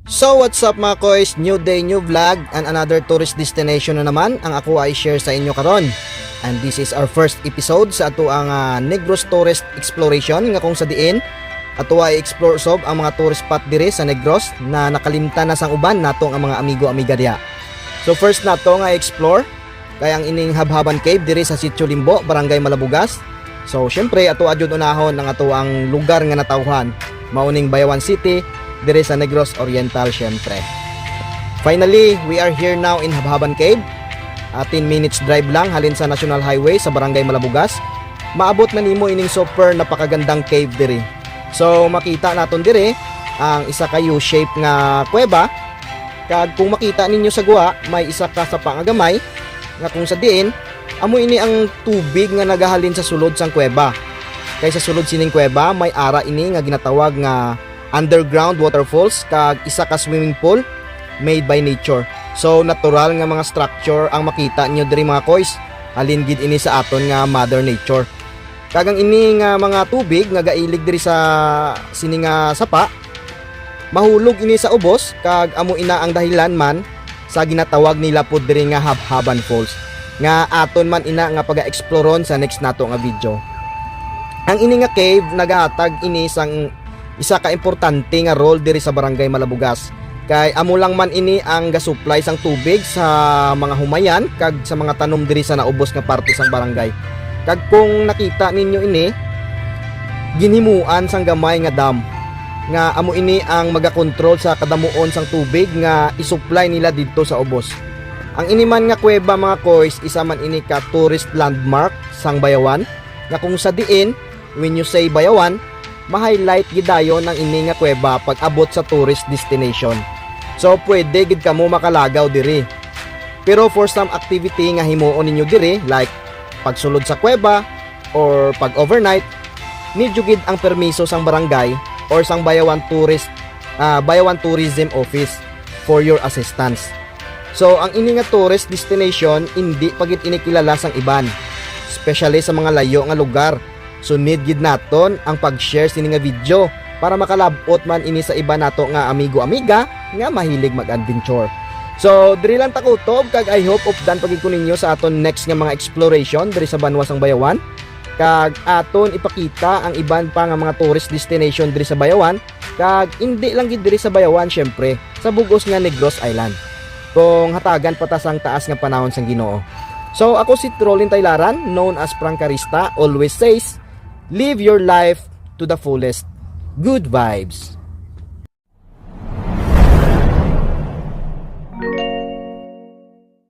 So what's up mga koys, new day, new vlog and another tourist destination na naman ang ako ay share sa inyo karon. And this is our first episode sa ato ang Negros Tourist Exploration nga kung sa diin ato ay explore sob ang mga tourist spot dire sa Negros na nakalimtan na sang uban natong ang mga amigo-amiga diya. So first nato nga explore kay ang ining Habhaban Cave dire sa Sitio Limbo, Barangay Malabugas. So syempre ato adyod unahon ang ato ang lugar nga natawhan, mauning Bayawan City dire sa Negros Oriental syempre. Finally, we are here now in Habhaban Cave. 10 minutes drive lang halin sa National Highway sa Barangay Malabugas. Maabot na nimo ining super napakagandang cave dire. So makita naton dire ang isa ka U-shape nga kuweba. Kag kung makita ninyo sa guwa, may isa ka sa pangagamay nga kung sa diin amo ini ang tubig nga nagahalin sa sulod sang kuweba. Kay sa sulod sining kuweba may ara ini nga ginatawag nga underground waterfalls kag isa ka swimming pool made by nature. So natural nga mga structure ang makita nyo diri mga koys, halin gid ini sa aton nga mother nature. Kagang ini nga mga tubig nga gailig diri sa sini nga sapa, mahulog ini sa ubos kag amo ina ang dahilan man sa ginatawag nila pod diri nga Habhaban Falls nga aton man ina nga paga-exploron sa next nato nga video. Ang ini nga cave nagahatag ini sang isa ka importante nga role diri sa Barangay Malabugas. Kay amo lang man ini ang gasupply sang tubig sa mga humayan kag sa mga tanom diri sa naubos nga parte sang barangay. Kag kung nakita ninyo ini, ginhimuan sang gamay nga dam nga amo ini ang magakontrol sa kadamuon sang tubig nga isupply nila didto sa ubos. Ang ini man nga kuweba mga koys, isa man ini ka tourist landmark sang Bayawan nga kung sa diin when you say Bayawan, ma-highlight gidayon ang ini nga kuweba pag abot sa tourist destination. So pwede gid kamo makalagaw diri. Pero for some activity nga himuon ninyo diri like pagsulod sa kuweba or pag overnight, medyo gid ang permiso sang barangay or sang Bayawan Tourism Office for your assistance. So ang ini nga tourist destination hindi pagit inikilala sang iban, especially sa mga layo nga lugar. So need gid naton ang pag-share sini nga video para makalabot man ini sa iba nato nga amigo-amiga nga mahilig mag-adventure. So diri lang ta kutob kag I hope of dan pagid ko ninyo sa aton next nga mga exploration diri sa banwa sang Bayawan. Kag aton ipakita ang iban pa nga mga tourist destination diri sa Bayawan kag hindi lang gid diri sa Bayawan syempre sa bugos nga Negros Island. Kung hatagan patas ang taas nga panahon sang Ginoo. So ako si Trolin Taylaran, known as Prangkarista, always says live your life to the fullest. Good vibes.